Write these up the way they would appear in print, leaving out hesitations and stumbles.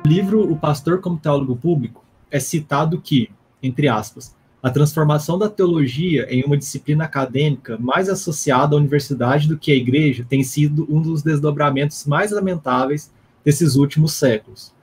livro O Pastor como Teólogo Público, é citado que, entre aspas, a transformação da teologia em uma disciplina acadêmica mais associada à universidade do que à igreja tem sido um dos desdobramentos mais lamentáveis desses últimos séculos.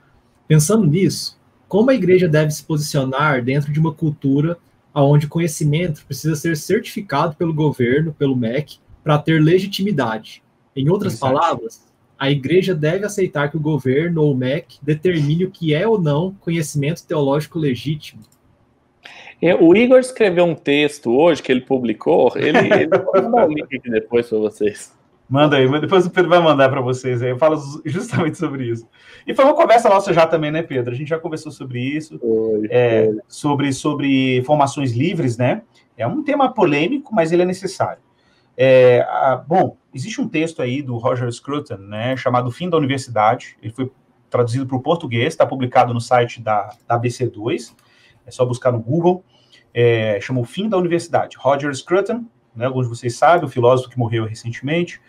Pensando nisso, como a igreja deve se posicionar dentro de uma cultura onde o conhecimento precisa ser certificado pelo governo, pelo MEC, para ter legitimidade? Em outras palavras, a igreja deve aceitar que o governo ou o MEC determine o que é ou não conhecimento teológico legítimo. O Igor escreveu um texto hoje que ele publicou. Ele vai mandar o link aqui depois para vocês. Manda aí, depois o Pedro vai mandar para vocês aí. Eu falo justamente sobre isso. E foi uma conversa nossa já também, né, Pedro? A gente já conversou sobre isso, sobre formações livres, né? É um tema polêmico, mas ele é necessário. Bom, existe um texto aí do Roger Scruton, né, chamado Fim da Universidade. Ele foi traduzido para o português, está publicado no site da ABC2. É só buscar no Google. Chama O Fim da Universidade. Roger Scruton, né, alguns de vocês sabem, o filósofo que morreu recentemente.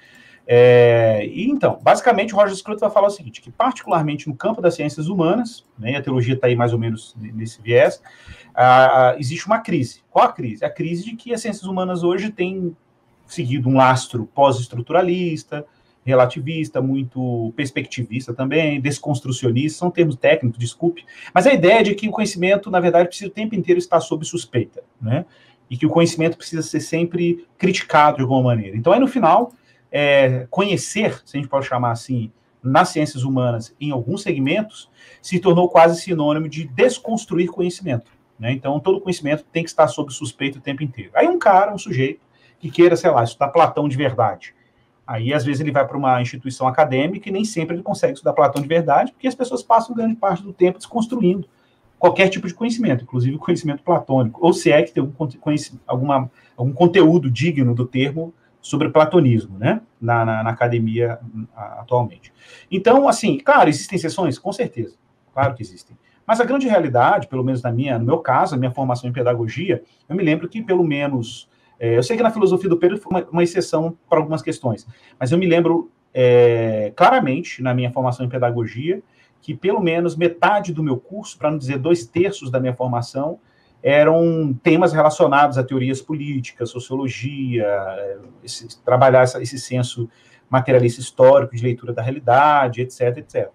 E então, basicamente, o Roger Scruton vai falar o seguinte, que particularmente no campo das ciências humanas, né, e a teologia está aí mais ou menos nesse viés, existe uma crise. Qual a crise? A crise de que as ciências humanas hoje têm seguido um lastro pós-estruturalista, relativista, muito perspectivista também, desconstrucionista, são termos técnicos, desculpe, mas a ideia é de que o conhecimento, na verdade, precisa o tempo inteiro estar sob suspeita, né? E que o conhecimento precisa ser sempre criticado de alguma maneira. Então, aí no final, conhecer, se a gente pode chamar assim, nas ciências humanas, em alguns segmentos, se tornou quase sinônimo de desconstruir conhecimento, né? Então, todo conhecimento tem que estar sob suspeita o tempo inteiro. Aí um sujeito, que queira, sei lá, estudar Platão de verdade, aí, às vezes, ele vai para uma instituição acadêmica e nem sempre ele consegue estudar Platão de verdade, porque as pessoas passam grande parte do tempo desconstruindo qualquer tipo de conhecimento, inclusive o conhecimento platônico, ou se é que tem algum conteúdo digno do termo sobre platonismo, né, na academia atualmente. Então, assim, claro, existem exceções? Com certeza, claro que existem. Mas a grande realidade, pelo menos no meu caso, a minha formação em pedagogia, eu me lembro que, pelo menos... eu sei que na filosofia do Pedro foi uma exceção para algumas questões, mas eu me lembro claramente, na minha formação em pedagogia, que pelo menos metade do meu curso, para não dizer 2/3 da minha formação, eram temas relacionados a teorias políticas, sociologia, trabalhar esse senso materialista histórico de leitura da realidade, etc, etc.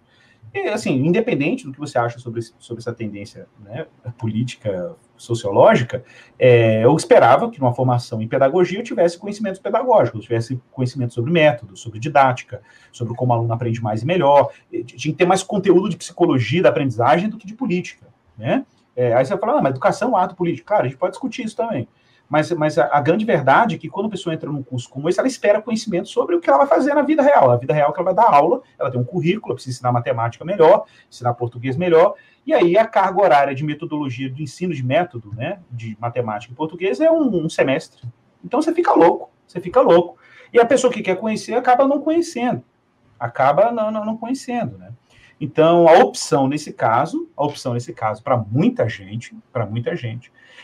E, assim, independente do que você acha sobre essa tendência, né, política, sociológica, eu esperava que numa formação em pedagogia eu tivesse conhecimentos pedagógicos, eu tivesse conhecimento sobre método, sobre didática, sobre como o aluno aprende mais e melhor, tinha que ter mais conteúdo de psicologia da aprendizagem do que de política, né? Aí você vai falar, mas educação é um ato político. Cara, a gente pode discutir isso também. Mas a grande verdade é que quando a pessoa entra num curso como esse, ela espera conhecimento sobre o que ela vai fazer na vida real. A vida real que ela vai dar aula, ela tem um currículo, precisa ensinar matemática melhor, ensinar português melhor, e aí a carga horária de metodologia do ensino de método, né, de matemática e português é um semestre. Então você fica louco. E a pessoa que quer conhecer acaba não conhecendo. Acaba não conhecendo, né? Então, a opção nesse caso, para muita gente,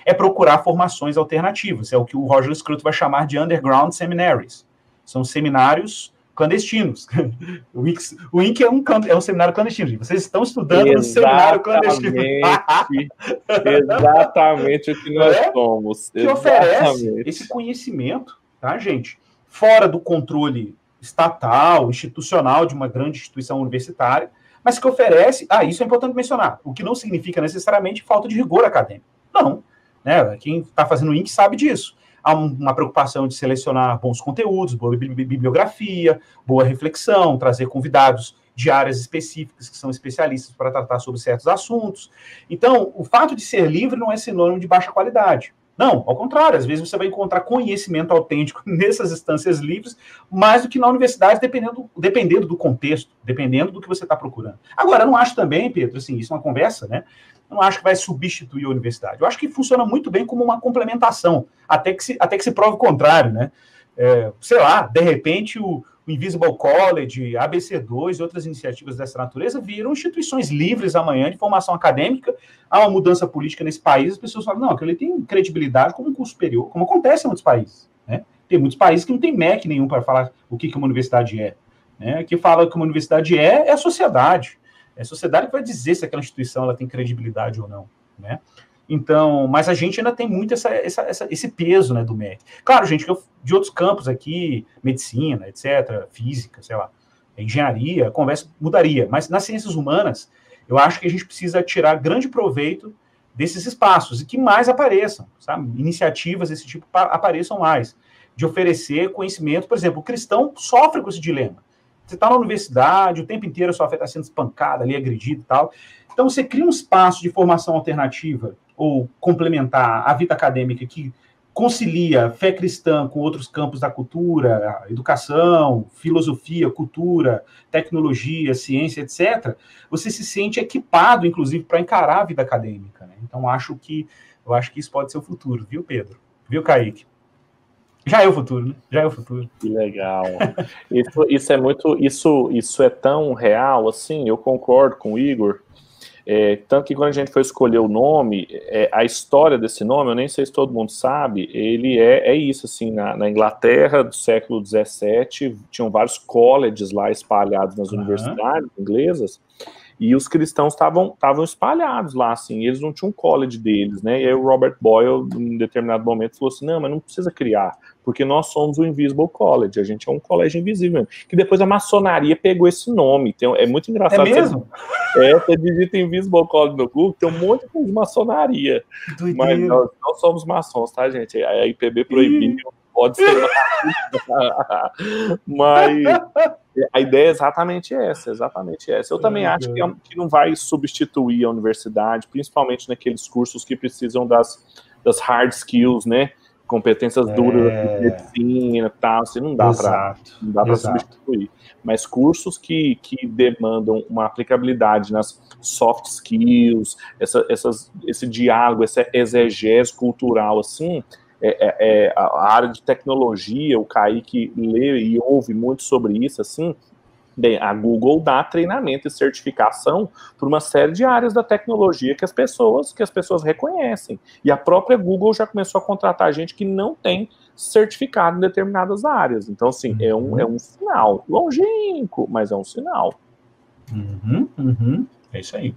é procurar formações alternativas. É o que o Roger Scruton vai chamar de underground seminaries. São seminários clandestinos. O INC é um seminário clandestino. Vocês estão estudando no seminário clandestino. Exatamente o que nós somos. Que oferece esse conhecimento, tá, gente? Fora do controle estatal, institucional de uma grande instituição universitária, mas que oferece... isso é importante mencionar, o que não significa necessariamente falta de rigor acadêmico. Não. Né? Quem está fazendo o INC sabe disso. Há uma preocupação de selecionar bons conteúdos, boa bibliografia, boa reflexão, trazer convidados de áreas específicas que são especialistas para tratar sobre certos assuntos. Então, o fato de ser livre não é sinônimo de baixa qualidade. Não, ao contrário, às vezes você vai encontrar conhecimento autêntico nessas instâncias livres, mais do que na universidade, dependendo do contexto, dependendo do que você está procurando. Agora, eu não acho também, Pedro, assim, isso é uma conversa, né? Eu não acho que vai substituir a universidade. Eu acho que funciona muito bem como uma complementação, até que se prove o contrário, né? Sei lá, de repente o Invisible College, ABC2 e outras iniciativas dessa natureza viram instituições livres amanhã de formação acadêmica. Há uma mudança política nesse país, as pessoas falam, não, aquilo ali tem credibilidade como um curso superior, como acontece em muitos países, né? Tem muitos países que não tem MEC nenhum para falar o que uma universidade é, né? Que fala que uma universidade é a sociedade. É a sociedade que vai dizer se aquela instituição ela tem credibilidade ou não, né? Então, mas a gente ainda tem muito esse peso, né, do MEC. Claro, gente, de outros campos aqui, medicina, etc., física, sei lá, engenharia, a conversa mudaria. Mas nas ciências humanas, eu acho que a gente precisa tirar grande proveito desses espaços e que mais apareçam, sabe? Iniciativas desse tipo apareçam mais, de oferecer conhecimento. Por exemplo, o cristão sofre com esse dilema. Você está na universidade, o tempo inteiro a sua fé está sendo espancada ali, agredida e tal. Então, você cria um espaço de formação alternativa ou complementar a vida acadêmica que concilia fé cristã com outros campos da cultura, educação, filosofia, cultura, tecnologia, ciência, etc., você se sente equipado, inclusive, para encarar a vida acadêmica, né? Então, eu acho que isso pode ser o futuro, viu, Pedro? Viu, Kaique? Já é o futuro, né? Já é o futuro. Que legal. Isso é tão real, assim, eu concordo com o Igor. Tanto que quando a gente foi escolher o nome, a história desse nome, eu nem sei se todo mundo sabe, ele é isso, assim, na Inglaterra do século XVII, tinham vários colleges lá espalhados nas universidades inglesas, e os cristãos estavam espalhados lá, assim, eles não tinham um college deles, né, e aí o Robert Boyle, em determinado momento, falou assim, não, mas não precisa criar, porque nós somos o Invisible College, a gente é um colégio invisível, que depois a maçonaria pegou esse nome, então, é muito engraçado. É mesmo? Você digita Invisible College no Google, tem um monte de maçonaria, mas nós não somos maçons, tá, gente? A IPB proibiu, pode ser mas a ideia é exatamente essa. Eu também acho que não vai substituir a universidade, principalmente naqueles cursos que precisam das hard skills, né? Competências duras de medicina e tal, assim, não dá para substituir. Mas cursos que demandam uma aplicabilidade nas soft skills, esse diálogo, essa exegese cultural, assim, a área de tecnologia, o Kaique lê e ouve muito sobre isso, assim, bem, a Google dá treinamento e certificação para uma série de áreas da tecnologia que as pessoas reconhecem. E a própria Google já começou a contratar gente que não tem certificado em determinadas áreas. Então, assim, é um sinal. Longínquo, mas é um sinal. É isso aí.